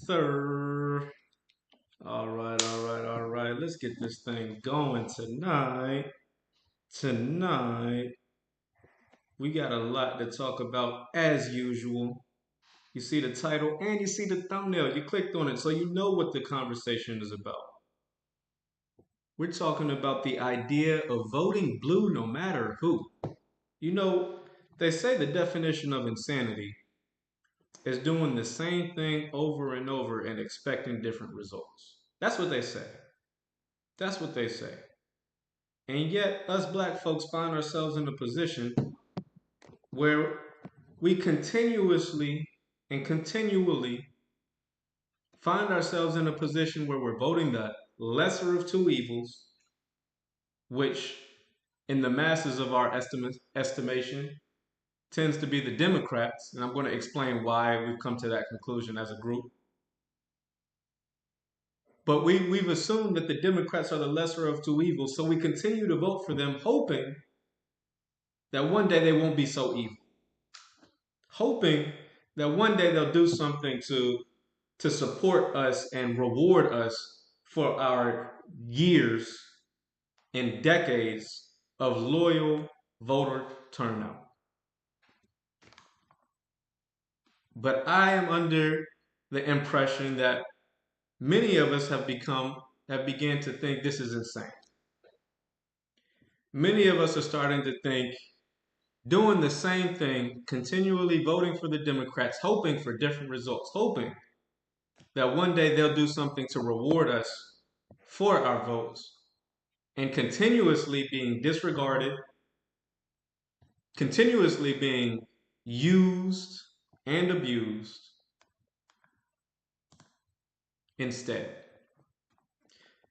sir. All right. Let's get this thing going tonight. Tonight, we got a lot to talk about as usual. You see the title and you see the thumbnail. You clicked on it, so you know what the conversation is about. We're talking about the idea of voting blue no matter who. You know, they say the definition of insanity is doing the same thing over and over and expecting different results. That's what they say. That's what they say. And yet, us black folks find ourselves in a position where we continuously and continually find ourselves in a position where we're voting the lesser of two evils, which in the masses of our estimation tends to be the Democrats. And I'm going to explain why we've come to that conclusion as a group. But we've assumed that the Democrats are the lesser of two evils, so we continue to vote for them, hoping that one day they won't be so evil. Hoping that one day they'll do something to support us and reward us for our years and decades of loyal voter turnout. But I am under the impression that many of us have began to think this is insane. Many of us are starting to think doing the same thing, continually voting for the Democrats, hoping for different results, hoping that one day they'll do something to reward us for our votes, and continuously being disregarded, continuously being used and abused instead.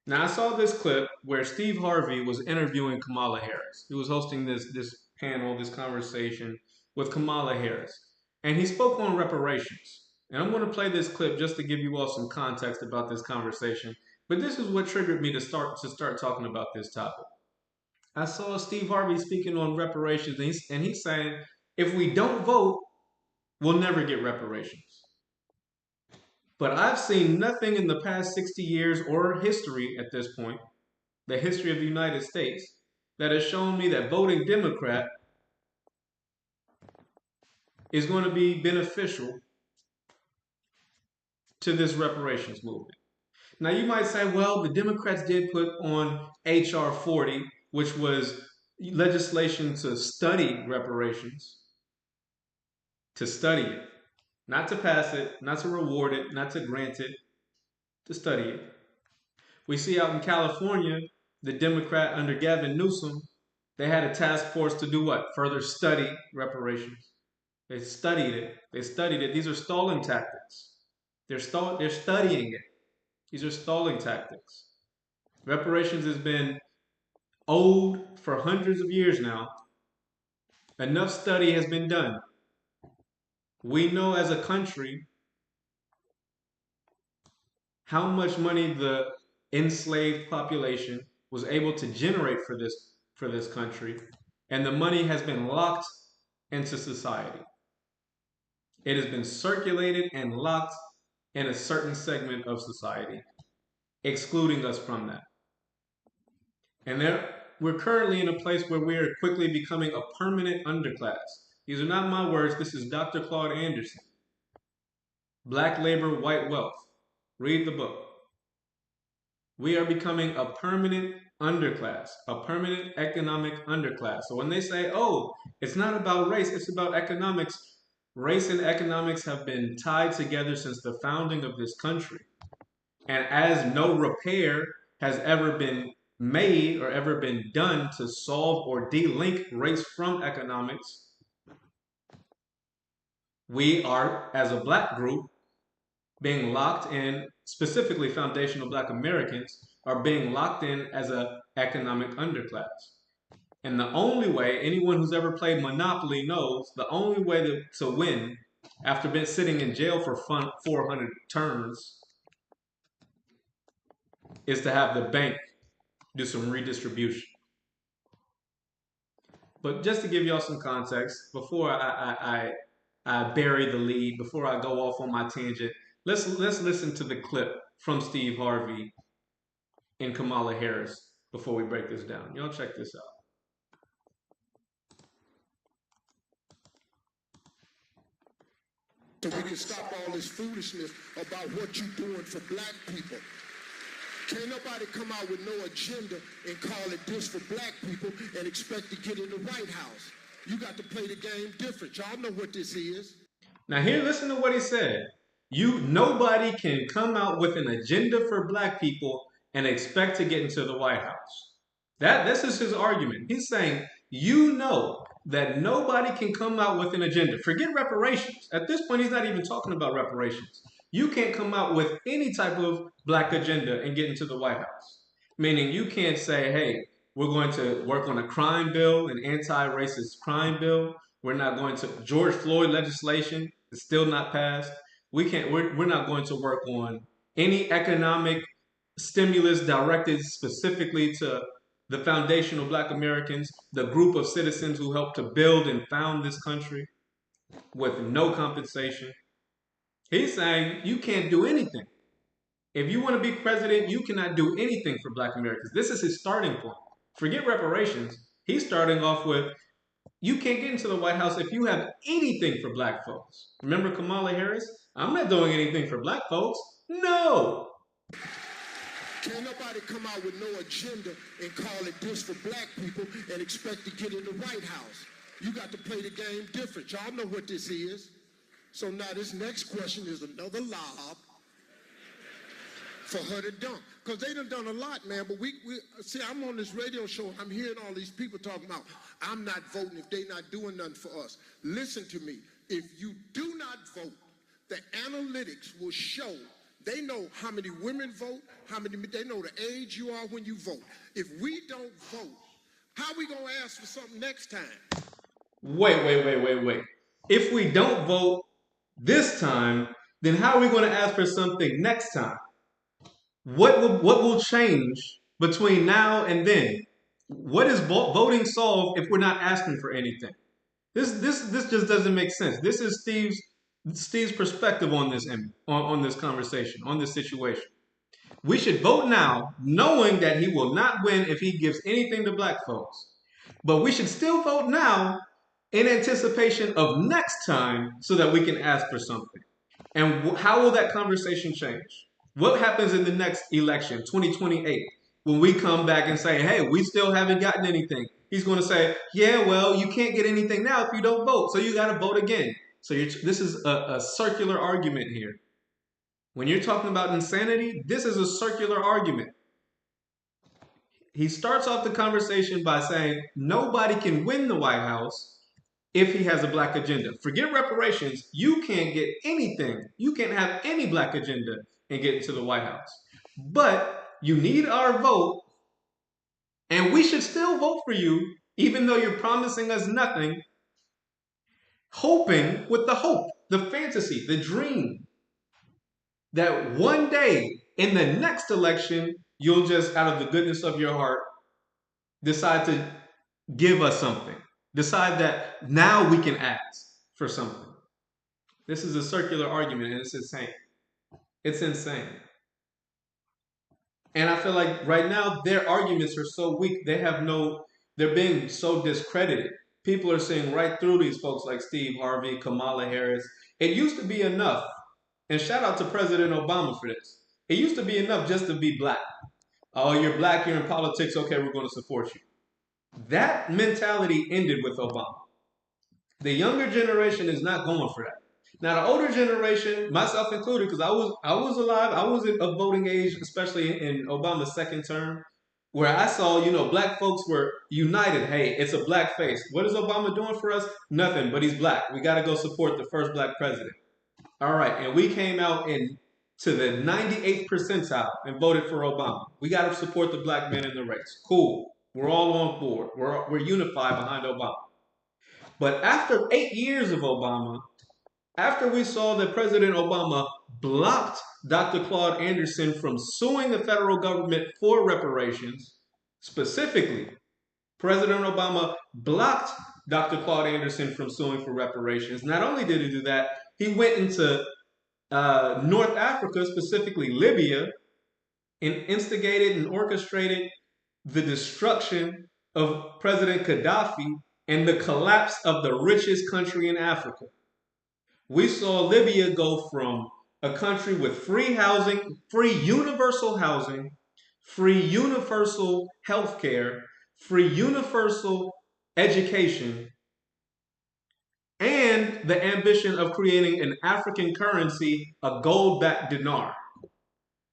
Now, I saw this clip where Steve Harvey was interviewing Kamala Harris. He was hosting this panel, this conversation with Kamala Harris, and he spoke on reparations. And I'm going to play this clip just to give you all some context about this conversation. But this is what triggered me to start talking about this topic. I saw Steve Harvey speaking on reparations, and he's saying if we don't vote, we'll never get reparations. But I've seen nothing in the past 60 years or history at this point, the history of the United States, that has shown me that voting Democrat is going to be beneficial to this reparations movement. Now, you might say, well, the Democrats did put on H.R. 40, which was legislation to study reparations, to study it, not to pass it, not to reward it, not to grant it, to study it. We see out in California, the Democrat under Gavin Newsom, they had a task force to do what? Further study reparations. They studied it. They studied it. These are stalling tactics. They're studying it. These are stalling tactics. Reparations has been owed for hundreds of years now. Enough study has been done. We know as a country how much money the enslaved population was able to generate for this country, and the money has been locked into society. It has been circulated and locked in a certain segment of society, excluding us from that. And we're currently in a place where we are quickly becoming a permanent underclass. These are not my words. This is Dr. Claude Anderson. Black Labor, White Wealth. Read the book. We are becoming a permanent underclass, a permanent economic underclass. So when they say, oh, it's not about race, it's about economics, race and economics have been tied together since the founding of this country. And as no repair has ever been made or ever been done to solve or de-link race from economics, we are, as a black group, being locked in, specifically foundational black Americans, are being locked in as an economic underclass. And the only way, anyone who's ever played Monopoly knows, the only way to win after been sitting in jail for 400 terms is to have the bank do some redistribution. But just to give y'all some context, before I bury the lead, before I go off on my tangent, Let's listen to the clip from Steve Harvey and Kamala Harris before we break this down. Y'all check this out. So we can stop all this foolishness about what you're doing for black people. Can't nobody come out with no agenda and call it this for black people and expect to get in the White House. You got to play the game different. Y'all know what this is. Now here, listen to what he said. Nobody can come out with an agenda for black people and expect to get into the White House. This is his argument. He's saying, that nobody can come out with an agenda. Forget reparations. At this point, he's not even talking about reparations. You can't come out with any type of black agenda and get into the White House. Meaning you can't say, hey, we're going to work on a crime bill, an anti-racist crime bill. We're not going to, George Floyd legislation is still not passed. We're not going to work on any economic stimulus directed specifically to the foundational black Americans, the group of citizens who helped to build and found this country with no compensation. He's saying you can't do anything. If you want to be president, you cannot do anything for black Americans. This is his starting point. Forget reparations. He's starting off with, you can't get into the White House if you have anything for black folks. Remember Kamala Harris? I'm not doing anything for black folks. No. Can't nobody come out with no agenda and call it this for black people and expect to get in the White House. You got to play the game different. Y'all know what this is. So now this next question is another lob for her to dunk. Because they done a lot, man. But we see, I'm on this radio show. I'm hearing all these people talking about, I'm not voting if they not doing nothing for us. Listen to me. If you do not vote, the analytics will show. They know how many women vote, they know the age you are when you vote. If we don't vote, how we going to ask for something next time? Wait. If we don't vote this time, then how are we going to ask for something next time? What will change between now and then? What is voting solve if we're not asking for anything? This just doesn't make sense. This is Steve's perspective on this on this conversation, on this situation. We should vote now, knowing that he will not win if he gives anything to black folks. But we should still vote now in anticipation of next time so that we can ask for something. And how will that conversation change? What happens in the next election, 2028, when we come back and say, hey, we still haven't gotten anything? He's going to say, yeah, well, you can't get anything now if you don't vote, so you got to vote again. So this is a circular argument here. When you're talking about insanity, this is a circular argument. He starts off the conversation by saying nobody can win the White House if he has a black agenda. Forget reparations. You can't get anything. You can't have any black agenda and get into the White House. But you need our vote, and we should still vote for you, even though you're promising us nothing, hoping with the hope, the fantasy, the dream, that one day in the next election, you'll just, out of the goodness of your heart, decide to give us something. Decide that now we can ask for something. This is a circular argument, and it's insane. It's insane. And I feel like right now their arguments are so weak. They're being so discredited. People are seeing right through these folks like Steve Harvey, Kamala Harris. It used to be enough, and shout out to President Obama for this. It used to be enough just to be black. Oh, you're black, you're in politics, okay, we're going to support you. That mentality ended with Obama. The younger generation is not going for that. Now, the older generation, myself included, because I was alive, I was of voting age, especially in Obama's second term, where I saw, black folks were united. Hey, it's a black face. What is Obama doing for us? Nothing, but he's black. We got to go support the first black president. All right, and we came out to the 98th percentile and voted for Obama. We got to support the black men in the race. Cool. We're all on board. We're unified behind Obama. But after 8 years of Obama, after we saw that President Obama blocked Dr. Claude Anderson from suing the federal government for reparations, specifically, President Obama blocked Dr. Claude Anderson from suing for reparations. Not only did he do that, he went into North Africa, specifically Libya, and instigated and orchestrated the destruction of President Gaddafi and the collapse of the richest country in Africa. We saw Libya go from a country with free housing, free universal housing, free universal healthcare, free universal education, and the ambition of creating an African currency, a gold backed dinar.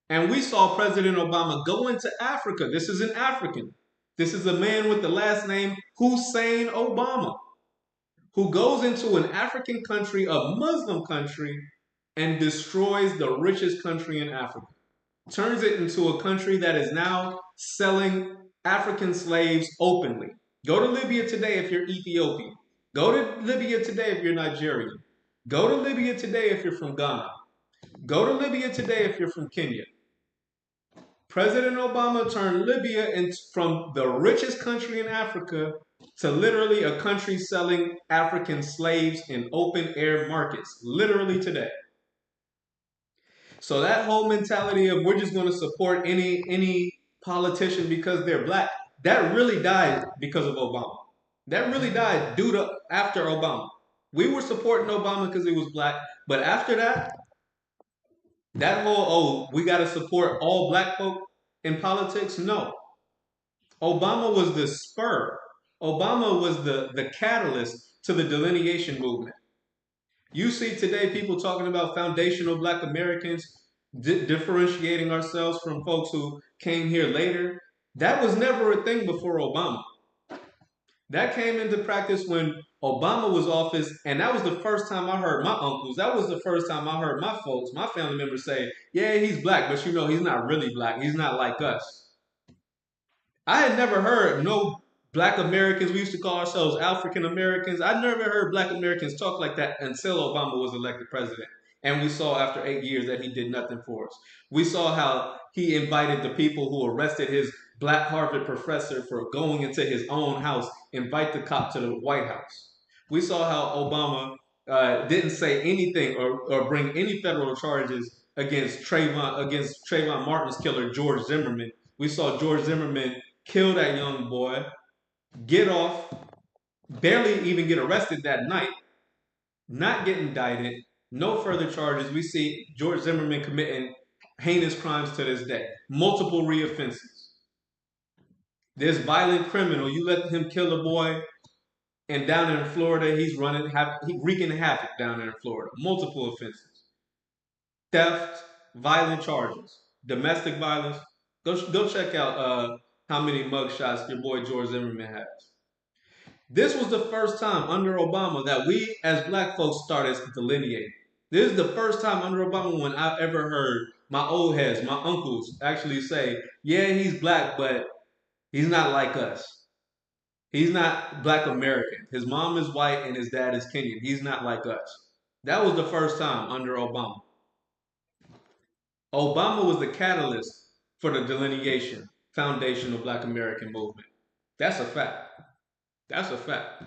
And we saw President Obama go into Africa. This is an African. This is a man with the last name Hussein Obama, who goes into an African country, a Muslim country, and destroys the richest country in Africa. Turns it into a country that is now selling African slaves openly. Go to Libya today if you're Ethiopian. Go to Libya today if you're Nigerian. Go to Libya today if you're from Ghana. Go to Libya today if you're from Kenya. President Obama turned Libya from the richest country in Africa to literally a country selling African slaves in open air markets, literally today. So that whole mentality of we're just going to support any politician because they're black, that really died because of Obama. That really died due to after Obama. We were supporting Obama because he was black, but after that, that whole we got to support all black folk in politics. No, Obama was the spur. Obama was the catalyst to the delineation movement. You see today people talking about foundational black Americans, differentiating ourselves from folks who came here later. That was never a thing before Obama. That came into practice when Obama was office, and that was the first time I heard my uncles. That was the first time I heard my folks, my family members say, "Yeah, he's black, but you know he's not really black. He's not like us." I had never heard no black Americans. We used to call ourselves African Americans. I never heard black Americans talk like that until Obama was elected president. And we saw after 8 years that he did nothing for us. We saw how he invited the people who arrested his black Harvard professor for going into his own house, invite the cop to the White House. We saw how Obama didn't say anything or bring any federal charges against Trayvon Martin's killer, George Zimmerman. We saw George Zimmerman kill that young boy, get off, barely even get arrested that night, not get indicted, no further charges. We see George Zimmerman committing heinous crimes to this day, multiple reoffenses. This violent criminal, you let him kill a boy, and down in Florida, he's wreaking havoc down there in Florida. Multiple offenses, theft, violent charges, domestic violence. Go check out how many mugshots your boy George Zimmerman has. This was the first time under Obama that we as black folks started delineating. This is the first time under Obama when I ever heard my old heads, my uncles actually say, "Yeah, he's black, but he's not like us. He's not black American. His mom is white and his dad is Kenyan. He's not like us." That was the first time under Obama. Obama was the catalyst for the delineation, foundational black American movement. That's a fact. That's a fact.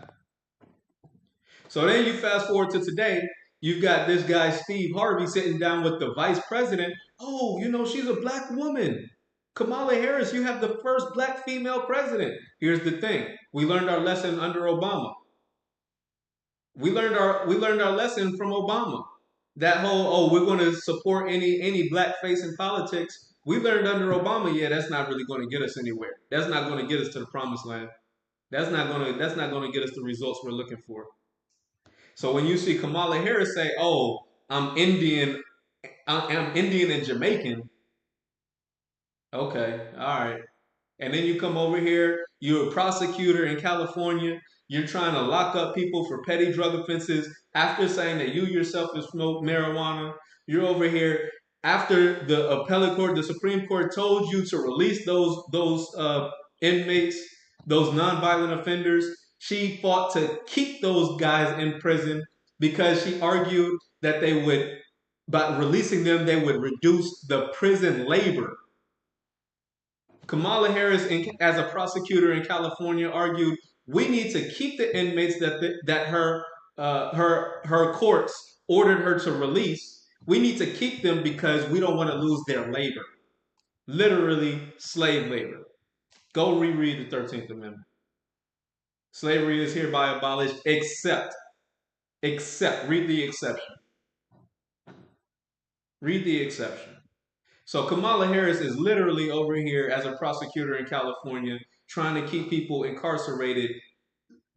So then you fast forward to today, you've got this guy, Steve Harvey, sitting down with the vice president. "Oh, you know, she's a black woman. Kamala Harris, you have the first black female president." Here's the thing. We learned our lesson under Obama. We learned our lesson from Obama. That whole, we're going to support any black face in politics. We learned under Obama, yeah, that's not really going to get us anywhere. That's not going to get us to the promised land. That's not going to get us the results we're looking for. So when you see Kamala Harris say, "Oh, I'm Indian and Jamaican," okay, all right. And then you come over here, you're a prosecutor in California, you're trying to lock up people for petty drug offenses after saying that you yourself have smoked marijuana. You're over here after the appellate court, the Supreme Court told you to release those inmates, those nonviolent offenders. She fought to keep those guys in prison because she argued that by releasing them, they would reduce the prison labor. Kamala Harris, as a prosecutor in California, argued we need to keep the inmates that her courts ordered her to release We need to keep them because we don't want to lose their labor. Literally, slave labor. Go reread the 13th Amendment. Slavery is hereby abolished, read the exception. Read the exception. So Kamala Harris is literally over here as a prosecutor in California trying to keep people incarcerated,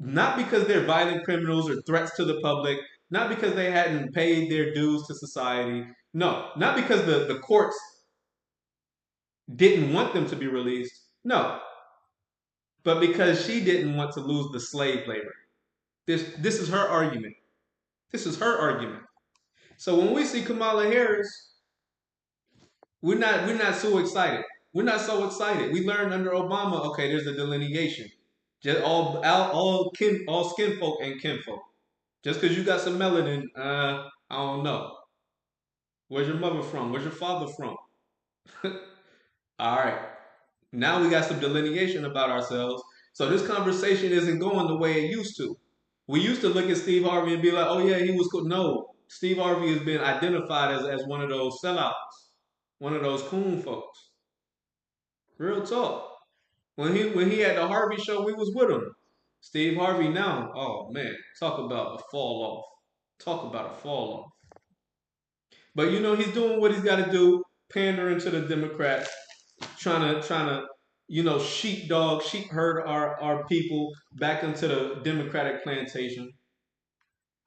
not because they're violent criminals or threats to the public, not because they hadn't paid their dues to society. No, not because the courts didn't want them to be released. No, but because she didn't want to lose the slave labor. This is her argument. This is her argument. So when we see Kamala Harris, we're not so excited. We're not so excited. We learned under Obama, okay, there's a delineation. Just all skin folk and kinfolk. Just because you got some melanin, I don't know. Where's your mother from? Where's your father from? All right. Now we got some delineation about ourselves. So this conversation isn't going the way it used to. We used to look at Steve Harvey and be like, oh yeah, he was cool. No, Steve Harvey has been identified as one of those sellouts, one of those coon folks. Real talk. When he had the Harvey show, we was with him. Steve Harvey now, oh man, talk about a fall off. Talk about a fall off. But he's doing what he's got to do, pandering to the Democrats, trying to sheep herd our people back into the Democratic plantation.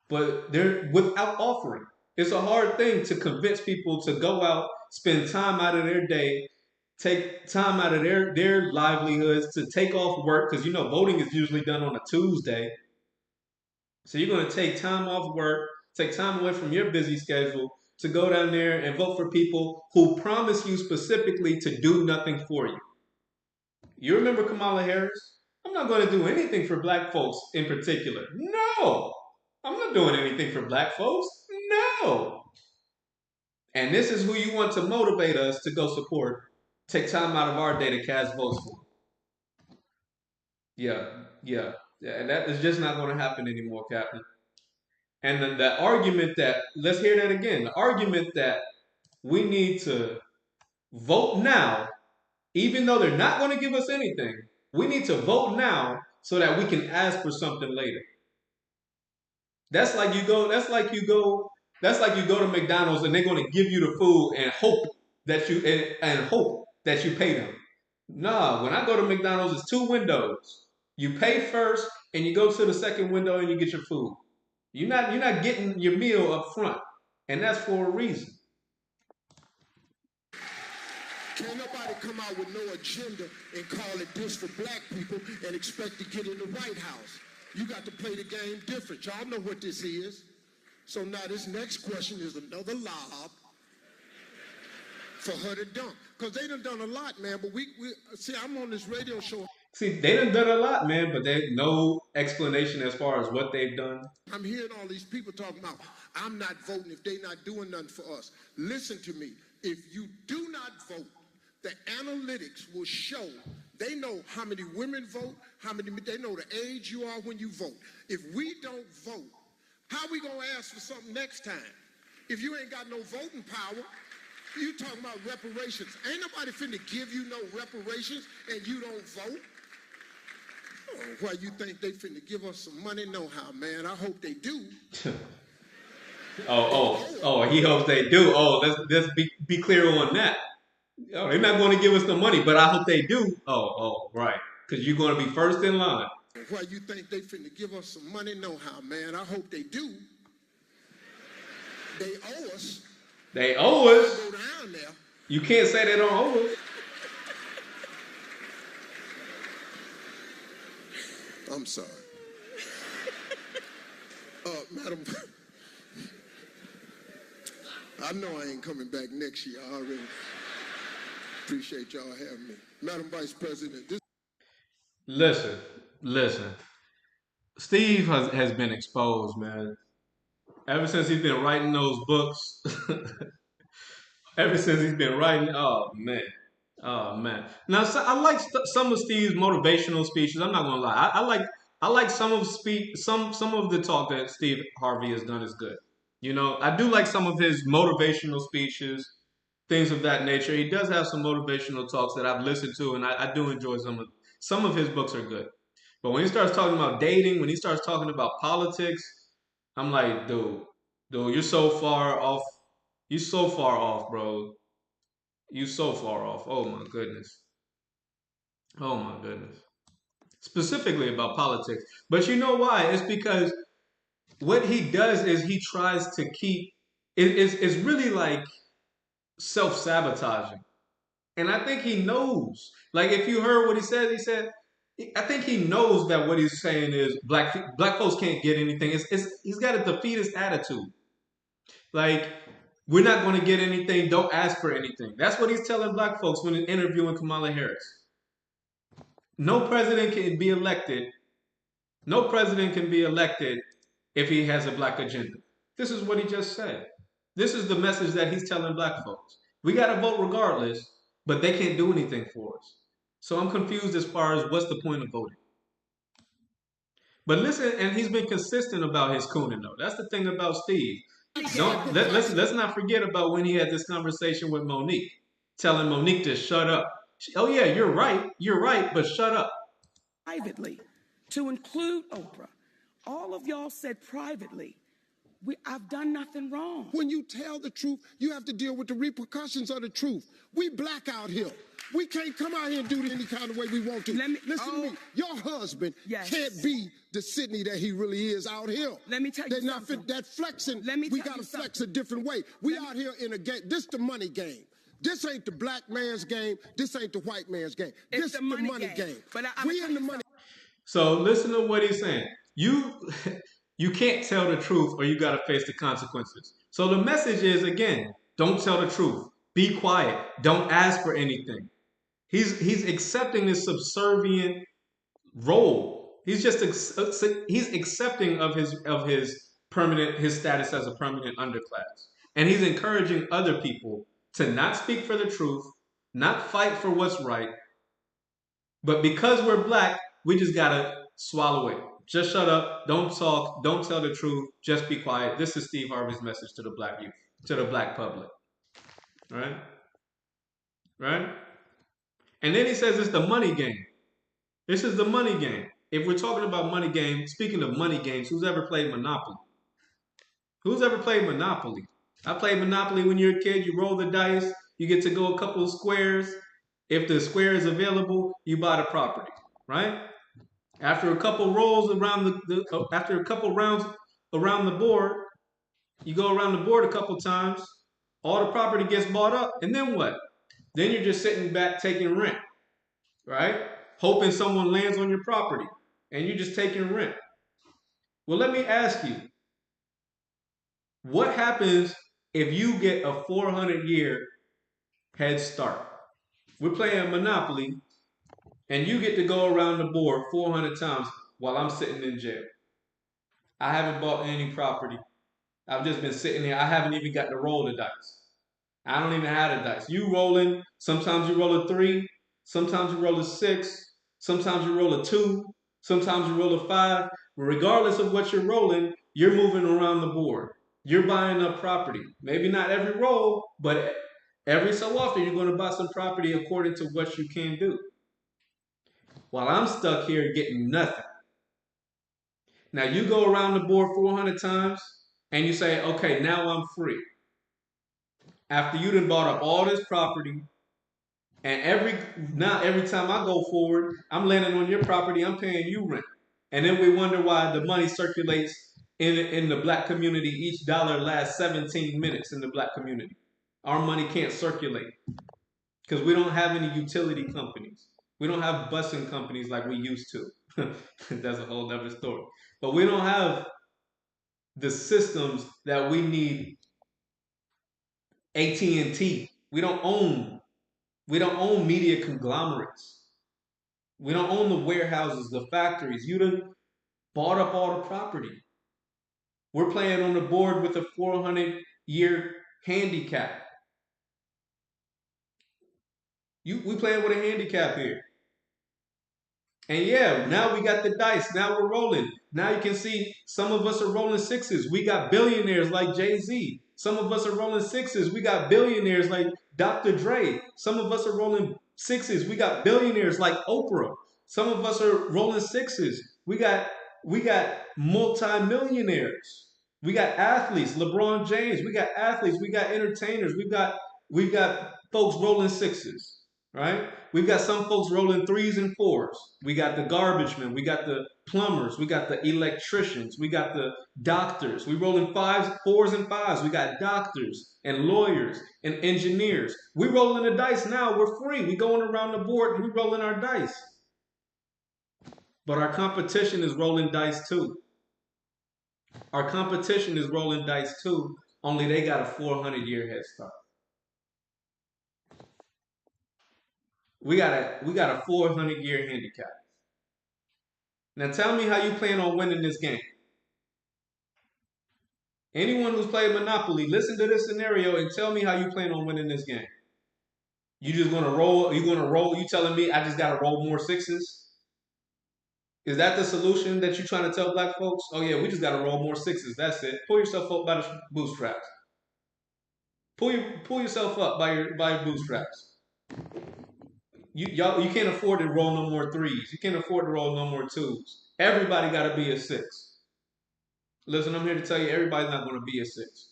But they're without offering. It's a hard thing to convince people to go out, spend time out of their day, take time out of their livelihoods to take off work because voting is usually done on a Tuesday. So you're going to take time off work, take time away from your busy schedule to go down there and vote for people who promise you specifically to do nothing for you. You remember Kamala Harris? I'm not going to do anything for black folks in particular. No, I'm not doing anything for black folks. No. And this is who you want to motivate us to go support. Take time out of our day to cast votes for. Yeah. And that is just not going to happen anymore, Captain. And the argument that, let's hear that again, the argument that we need to vote now, even though they're not going to give us anything, we need to vote now so that we can ask for something later. That's like you go to McDonald's and they're going to give you the food and hope that you pay them. Nah, when I go to McDonald's, it's 2 windows. You pay first and you go to the second window and you get your food. You're not getting your meal up front. And that's for a reason. Can't nobody come out with no agenda and call it this for black people and expect to get in the White House. You got to play the game different. Y'all know what this is. So now this next question is another lob for her to dump. Because they done a lot, man. But we see, I'm on this radio show. See, they done a lot, man, but there's no explanation as far as what they've done. I'm hearing all these people talking about, I'm not voting if they're not doing nothing for us. Listen to me. If you do not vote, the analytics will show. They know how many women vote, they know the age you are when you vote. If we don't vote, how we gonna ask for something next time? If you ain't got no voting power, you talking about reparations. Ain't nobody finna give you no reparations and you don't vote. Oh, why you think they finna give us some money? No how, man. I hope they do. He hopes they do. Let's be clear on that. Oh, they're not going to give us the money, but I hope they do. Right. Because you're going to be first in line. Why you think they finna give us some money? No how, man. I hope they do. They owe us. They owe us. Go down there. You can't say they don't owe us. I'm sorry. Madam, I know I ain't coming back next year. I already appreciate y'all having me. Madam Vice President, Listen. Steve has been exposed, man. Ever since he's been writing those books. Oh man. Now I like some of Steve's motivational speeches. I'm not gonna lie. I like some of the talk that Steve Harvey has done is good. I do like some of his motivational speeches, things of that nature. He does have some motivational talks that I've listened to, and I do enjoy some of his books are good. But when he starts talking about dating, when he starts talking about politics, I'm like, dude, you're so far off. You're so far off, bro. You so far off. Oh my goodness. Oh my goodness. Specifically about politics. But you know why? It's because what he does is he tries to keep it's really like self-sabotaging. And I think he knows. Like if you heard what he said, I think he knows that what he's saying is black folks can't get anything. He's got a defeatist attitude. Like we're not going to get anything. Don't ask for anything. That's what he's telling black folks when he's interviewing Kamala Harris. No president can be elected. No president can be elected if he has a black agenda. This is what he just said. This is the message that he's telling black folks. We got to vote regardless, but they can't do anything for us. So I'm confused as far as what's the point of voting. But listen, and he's been consistent about his cooning though. That's the thing about Steve. Let's not forget about when he had this conversation with Monique, telling Monique to shut up. Oh yeah, you're right, but shut up. Privately, to include Oprah, all of y'all said privately, I've done nothing wrong. When you tell the truth, you have to deal with the repercussions of the truth. We black out here. We can't come out here and do it any kind of way we want to. Listen to me. Your husband can't be the Sidney that he really is out here. Let me tell you something. That flexing, we got to flex a different way. We out here in a game. This the money game. This ain't the black man's game. This ain't the white man's game. This is the money game. But we in the money. So listen to what he's saying. You can't tell the truth or you got to face the consequences. So the message is, again, don't tell the truth. Be quiet. Don't ask for anything. He's accepting this subservient role. He's accepting of his status as a permanent underclass. And he's encouraging other people to not speak for the truth, not fight for what's right. But because we're black, we just gotta swallow it. Just shut up. Don't talk. Don't tell the truth. Just be quiet. This is Steve Harvey's message to the black youth, to the black public. Right? Right? And then he says it's the money game. This is the money game. If we're talking about money game, speaking of money games, who's ever played Monopoly? Who's ever played Monopoly? I played Monopoly when you're a kid. You roll the dice. You get to go a couple of squares. If the square is available, you buy the property. Right? After a couple rolls around after a couple rounds around the board, you go around the board a couple times, all the property gets bought up, and then what? Then you're just sitting back taking rent, right? Hoping someone lands on your property, and you're just taking rent. Well, let me ask you, what happens if you get a 400-year head start? We're playing Monopoly, and you get to go around the board 400 times while I'm sitting in jail. I haven't bought any property. I've just been sitting here. I haven't even got to roll the dice. I don't even have the dice. You rolling, sometimes you roll a 3, sometimes you roll a 6, sometimes you roll a 2, sometimes you roll a 5. But regardless of what you're rolling, you're moving around the board. You're buying up property. Maybe not every roll, but every so often you're going to buy some property according to what you can do. While I'm stuck here getting nothing. Now you go around the board 400 times and you say, okay, now I'm free. After you done bought up all this property, and every time I go forward, I'm landing on your property, I'm paying you rent. And then we wonder why the money circulates in the black community. Each dollar lasts 17 minutes in the black community. Our money can't circulate because we don't have any utility companies. We don't have busing companies like we used to. That's a whole other story. But we don't have the systems that we need. AT&T. We don't own media conglomerates. We don't own the warehouses, the factories. You done bought up all the property. We're playing on the board with a 400-year handicap. We playing with a handicap here. And yeah, now we got the dice. Now we're rolling. Now you can see some of us are rolling sixes. We got billionaires like Jay-Z. Some of us are rolling sixes. We got billionaires like Dr. Dre. Some of us are rolling sixes. We got billionaires like Oprah. Some of us are rolling sixes. We got multimillionaires. We got athletes, LeBron James. We got athletes. We got entertainers. We got folks rolling sixes, right? We've got some folks rolling threes and fours. We got the garbage men. We got the plumbers. We got the electricians. We got the doctors. We rolling fives, fours, and fives. We got doctors and lawyers and engineers. We rolling the dice now. We're free. We going around the board and we rolling our dice. But our competition is rolling dice too. Our competition is rolling dice too. Only they got a 400-year head start. We got a 400-year handicap. Now tell me how you plan on winning this game. Anyone who's played Monopoly, listen to this scenario and tell me how you plan on winning this game. You just gonna roll? You gonna roll? You telling me I just gotta roll more sixes? Is that the solution that you're trying to tell black folks? Oh yeah, we just gotta roll more sixes. That's it. Pull yourself up by the bootstraps. Pull yourself up by your bootstraps. You can't afford to roll no more threes. You can't afford to roll no more twos. Everybody gotta be a six. Listen, I'm here to tell you, everybody's not gonna be a six.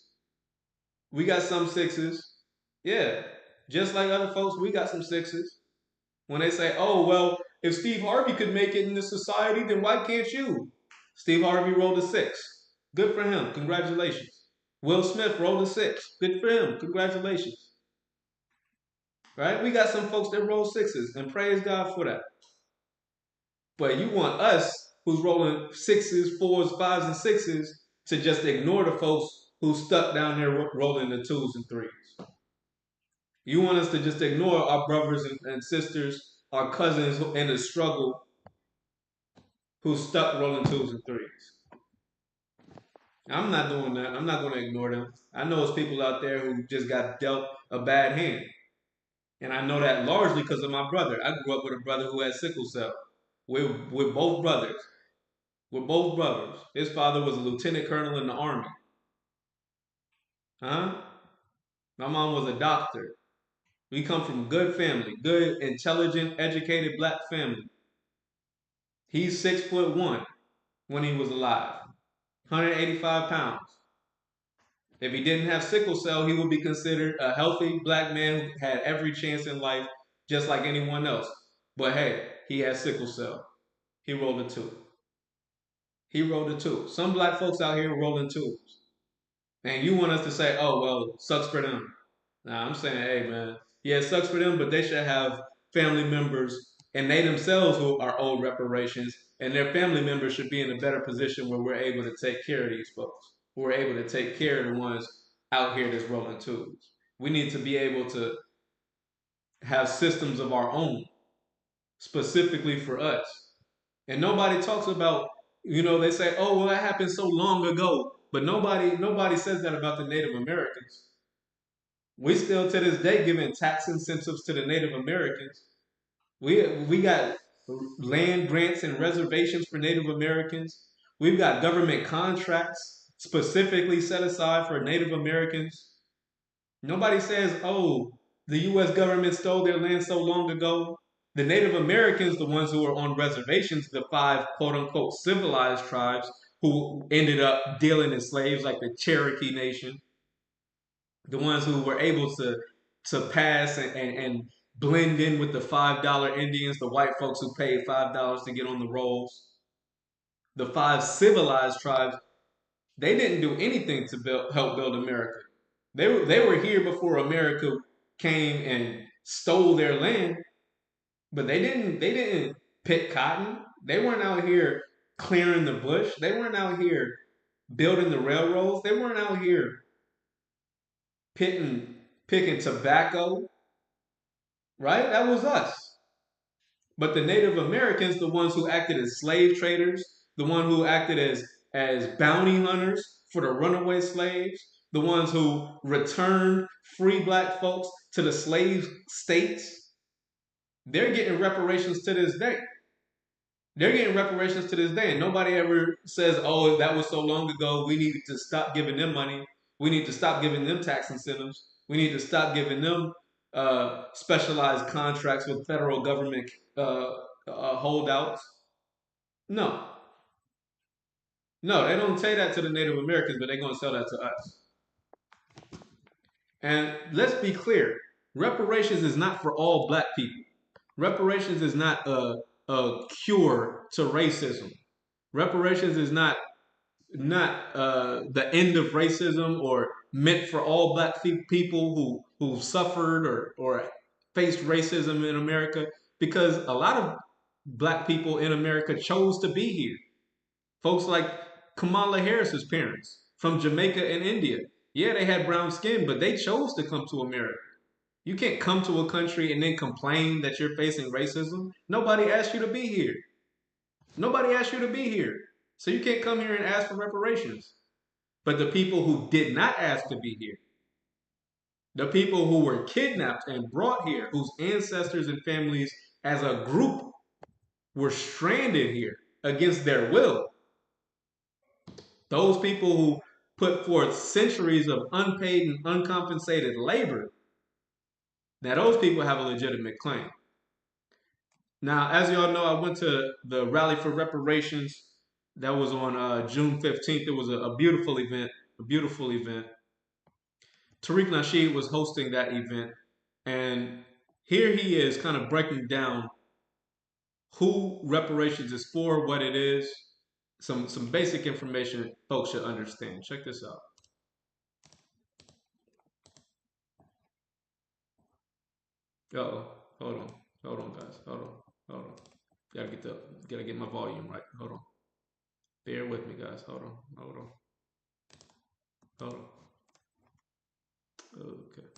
We got some sixes. Yeah. Just like other folks, we got some sixes. When they say, oh, well, if Steve Harvey could make it in this society, then why can't you? Steve Harvey rolled a six. Good for him. Congratulations. Will Smith rolled a six. Good for him. Congratulations. Right? We got some folks that roll sixes, and praise God for that. But you want us who's rolling sixes, fours, fives, and sixes to just ignore the folks who stuck down there rolling the twos and threes. You want us to just ignore our brothers and sisters, our cousins in the struggle who stuck rolling twos and threes. I'm not doing that. I'm not going to ignore them. I know there's people out there who just got dealt a bad hand. And I know that largely because of my brother. I grew up with a brother who had sickle cell. We're both brothers. We're both brothers. His father was a lieutenant colonel in the army. Huh? My mom was a doctor. We come from good family, good, intelligent, educated black family. He's 6'1" when he was alive, 185 pounds. If he didn't have sickle cell, he would be considered a healthy black man who had every chance in life, just like anyone else. But hey, he had sickle cell. He rolled a two. He rolled a two. Some black folks out here rolling twos. And you want us to say, oh, well, sucks for them. Nah, I'm saying, hey, man, yeah, it sucks for them, but they should have family members and they themselves who are owed reparations, and their family members should be in a better position where we're able to take care of these folks. We're able to take care of the ones out here that's rolling tubes. We need to be able to have systems of our own specifically for us. And nobody talks about, they say, oh, well, that happened so long ago. But nobody says that about the Native Americans. We still to this day giving tax incentives to the Native Americans. We got land grants and reservations for Native Americans. We've got government contracts specifically set aside for Native Americans. Nobody says, oh, the U.S. government stole their land so long ago. The Native Americans, the ones who were on reservations, the five quote unquote civilized tribes who ended up dealing in slaves, like the Cherokee Nation, the ones who were able to pass and blend in with the $5 Indians, the white folks who paid $5 to get on the rolls. The five civilized tribes, they didn't do anything to help build America. They were here before America came and stole their land, but they didn't pick cotton. They weren't out here clearing the bush. They weren't out here building the railroads. They weren't out here picking tobacco, right? That was us. But the Native Americans, the ones who acted as slave traders, the one who acted as bounty hunters for the runaway slaves, the ones who returned free black folks to the slave states, they're getting reparations to this day. They're getting reparations to this day, and nobody ever says, "Oh, that was so long ago. We need to stop giving them money. We need to stop giving them tax incentives. We need to stop giving them specialized contracts with federal government holdouts." No, no, they don't say that to the Native Americans, but they're going to sell that to us. And let's be clear: reparations is not for all black people. Reparations is not a cure to racism. Reparations is not the end of racism or meant for all black people who suffered or faced racism in America, because a lot of black people in America chose to be here. Folks like Kamala Harris's parents from Jamaica and India. Yeah, they had brown skin, but they chose to come to America. You can't come to a country and then complain that you're facing racism. Nobody asked you to be here. Nobody asked you to be here. So you can't come here and ask for reparations. But the people who did not ask to be here, the people who were kidnapped and brought here, whose ancestors and families as a group were stranded here against their will, those people who put forth centuries of unpaid and uncompensated labor, now those people have a legitimate claim. Now, as y'all know, I went to the Rally for Reparations. That was on June 15th. It was a beautiful event, a beautiful event. Tariq Nasheed was hosting that event. And here he is kind of breaking down who reparations is for, what it is, some basic information folks should understand. Check this out. Uh-oh. Hold on, guys. Hold on. Gotta get my volume right. Hold on. Bear with me, guys. Hold on. Okay.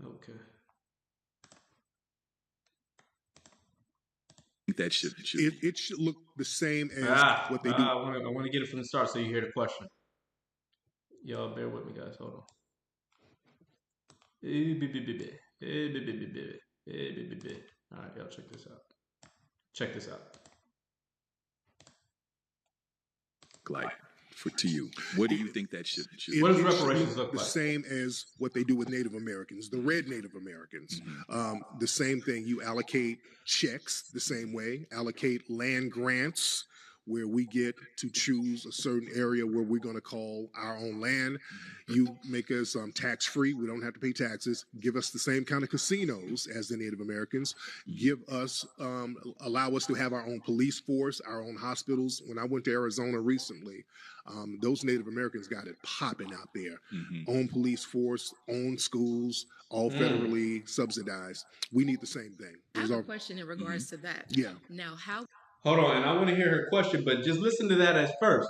Okay. That should It should look the same as what they do. I want to get it from the start so you hear the question. Y'all bear with me, guys. Hold on. All right, y'all check this out. Check this out. like to you. What do you think that should? What does reparations look the like? same as what they do with Native Americans, the red Native Americans. The same thing. You allocate checks the same way, allocate land grants where we get to choose a certain area where we're going to call our own land. You make us tax-free. We don't have to pay taxes. Give us the same kind of casinos as the Native Americans. Give us, allow us to have our own police force, our own hospitals. When I went to Arizona recently, those Native Americans got it popping out there. Own police force, own schools, all federally subsidized. We need the same thing. I have a question in regards to that. Yeah. Now, how? Hold on, and I want to hear her question, but just listen to that as first.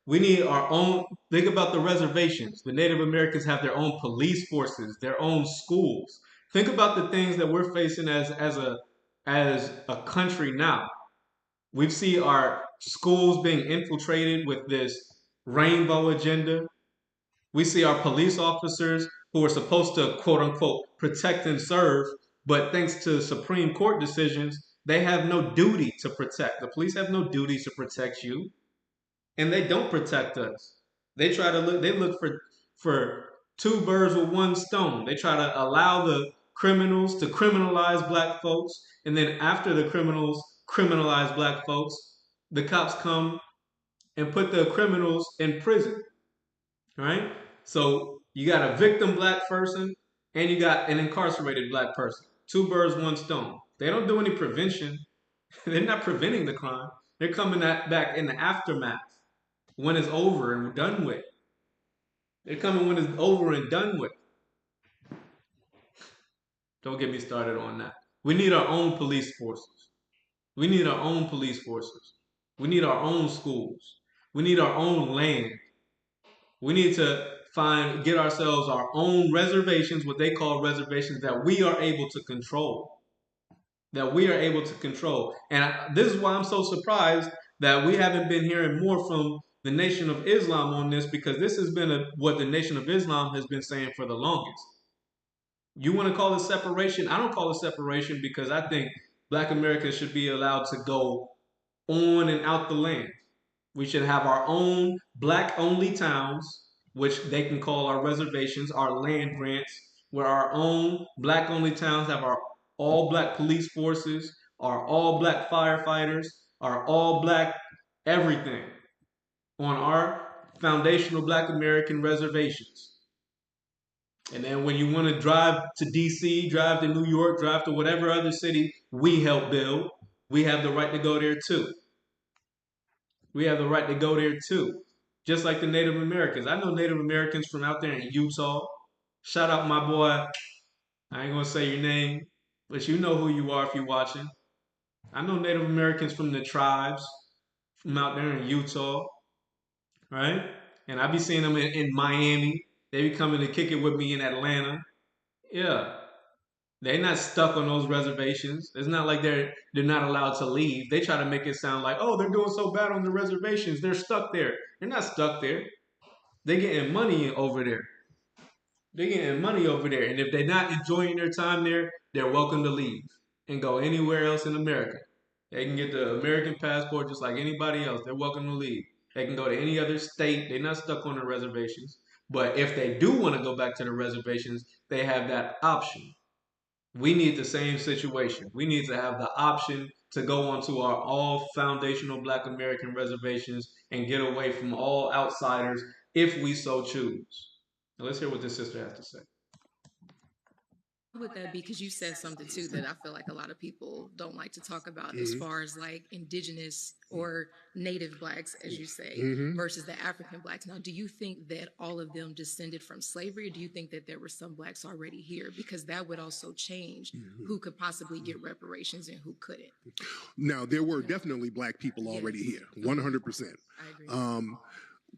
We need our own. Think about the reservations. The Native Americans have their own police forces, their own schools. Think about the things that we're facing as a country now. We see our schools being infiltrated with this rainbow agenda. We see our police officers who are supposed to, quote unquote, protect and serve, but thanks to Supreme Court decisions, they have no duty to protect. The police have no duty to protect you, and they don't protect us. They try to look. They look for two birds with one stone. They try to allow the criminals to criminalize black folks, and then after the criminals criminalize black folks, the cops come and put the criminals in prison. Right? So you got a victim black person, and you got an incarcerated black person. Two birds, one stone. They don't do any prevention. They're not preventing the crime. They're coming back in the aftermath when it's over and done with. They're coming when it's over and done with. Don't get me started on that. We need our own police forces. We need our own police forces. We need our own schools. We need our own land. We need to get ourselves our own reservations, what they call reservations, that we are able to control. That we are able to control. And this is why I'm so surprised that we haven't been hearing more from the Nation of Islam on this, because this has been what the Nation of Islam has been saying for the longest. You want to call it separation? I don't call it separation, because I think Black Americans should be allowed to go on and out the land. We should have our own black only towns, which they can call our reservations, our land grants, where our own black only towns have our all black police forces, our all black firefighters, our all black everything on our foundational black American reservations. And then when you want to drive to DC, drive to New York, drive to whatever other city we help build, we have the right to go there too. We have the right to go there too. Just like the Native Americans. I know Native Americans from out there in Utah. Shout out my boy. I ain't gonna say your name, but you know who you are if you're watching. I know Native Americans from the tribes from out there in Utah, right? And I be seeing them in Miami. They be coming to kick it with me in Atlanta. Yeah. They're not stuck on those reservations. It's not like they're not allowed to leave. They try to make it sound like, oh, they're doing so bad on the reservations. They're stuck there. They're not stuck there. They're getting money over there. They're getting money over there. And if they're not enjoying their time there, they're welcome to leave and go anywhere else in America. They can get the American passport just like anybody else. They're welcome to leave. They can go to any other state. They're not stuck on the reservations. But if they do want to go back to the reservations, they have that option. We need the same situation. We need to have the option to go onto our all foundational black American reservations and get away from all outsiders if we so choose. Now let's hear what this sister has to say. Would that be because you said something too that I feel like a lot of people don't like to talk about as far as like indigenous or native blacks, as you say, versus the African blacks. Now, do you think that all of them descended from slavery, or do you think that there were some blacks already here? Because that would also change who could possibly get reparations and who couldn't. Now, there were definitely black people already here, 100%. I agree.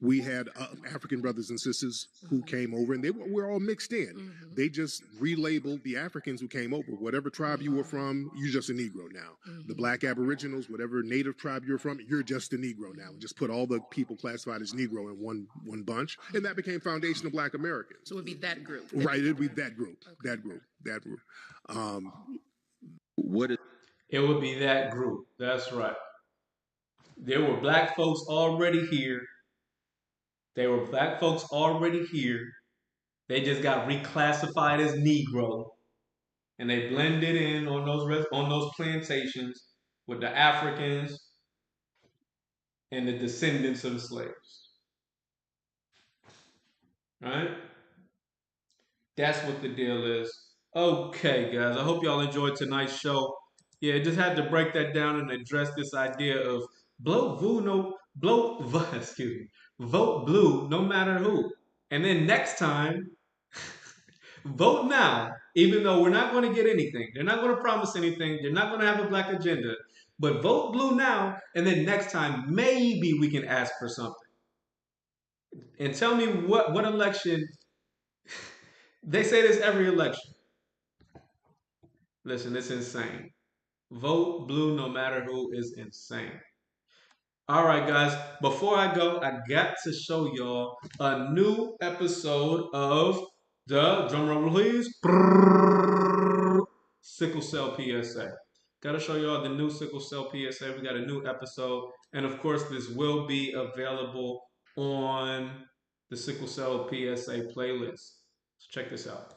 We had African brothers and sisters who came over, and we're all mixed in. They just relabeled the Africans who came over. Whatever tribe you were from, you're just a Negro now. The black Aboriginals, whatever native tribe you're from, you're just a Negro now. Just put all the people classified as Negro in one bunch, and that became foundational black Americans. So it would be that group. Right, it'd be that group, okay. that group. What is It would be that group. That's right. There were black folks already here. There were black folks already here. They just got reclassified as Negro, and they blended in on those plantations with the Africans and the descendants of the slaves. Right? That's what the deal is. Okay, guys. I hope y'all enjoyed tonight's show. Yeah, just had to break that down and address this idea of vote blue no matter who. And then next time, vote now, even though we're not going to get anything. They're not going to promise anything. They're not going to have a black agenda. But vote blue now, and then next time, maybe we can ask for something. And tell me what election. They say this every election. Listen, it's insane. Vote blue no matter who is insane. All right, guys. Before I go, I got to show y'all a new episode of the drumroll please sickle cell PSA. Got to show y'all the new sickle cell PSA. We got a new episode, and of course, this will be available on the sickle cell PSA playlist. So check this out.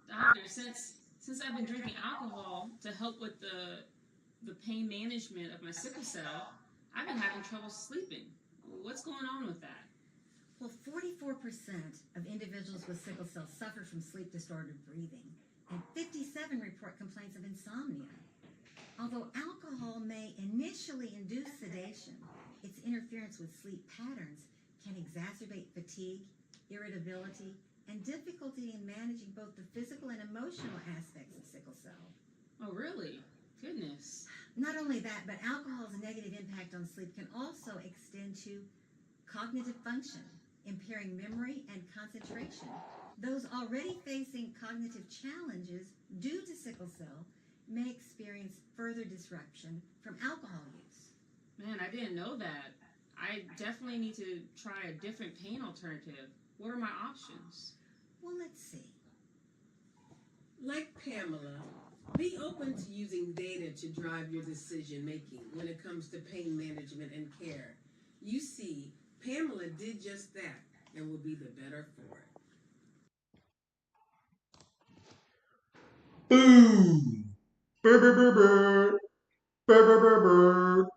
Doctor, since I've been drinking alcohol to help with the pain management of my sickle cell, I've been having trouble sleeping. What's going on with that? Well, 44% of individuals with sickle cell suffer from sleep-disordered breathing, and 57 report complaints of insomnia. Although alcohol may initially induce sedation, its interference with sleep patterns can exacerbate fatigue, irritability, and difficulty in managing both the physical and emotional aspects of sickle cell. Oh, really? Goodness. Not only that, but alcohol's negative impact on sleep can also extend to cognitive function, impairing memory and concentration. Those already facing cognitive challenges due to sickle cell may experience further disruption from alcohol use. Man, I didn't know that. I definitely need to try a different pain alternative. What are my options? Well, let's see. Like Pamela, be open to using data to drive your decision making when it comes to pain management and care. You see, Pamela did just that and will be the better for it. Boom. Brr, brr, brr, brr. Brr, brr, brr, brr.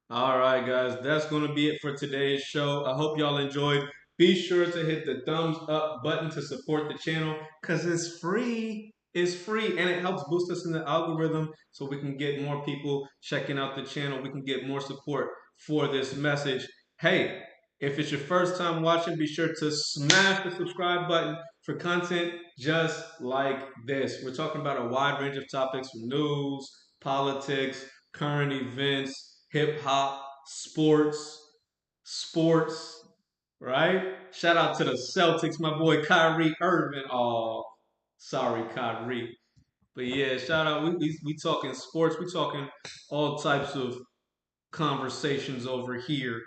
All right, guys, that's going to be it for today's show. I hope y'all enjoyed. Be sure to hit the thumbs up button to support the channel because it's free. It's free and it helps boost us in the algorithm so we can get more people checking out the channel. We can get more support for this message. Hey, if it's your first time watching, be sure to smash the subscribe button for content just like this. We're talking about a wide range of topics from news, politics, current events, hip hop, sports, right? Shout out to the Celtics, my boy Kyrie Irving. Oh, sorry, Kyrie. But yeah, shout out. We talking sports. We talking all types of conversations over here.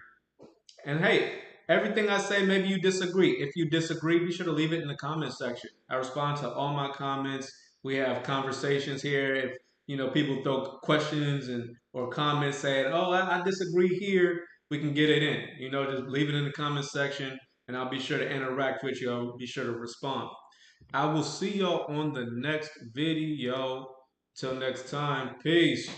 And hey, everything I say, maybe you disagree. If you disagree, be sure to leave it in the comment section. I respond to all my comments. We have conversations here. If people throw questions and or comments saying, "Oh, I disagree here," we can get it in. Just leave it in the comment section, and I'll be sure to interact with you. I'll be sure to respond. I will see y'all on the next video. Till next time, peace.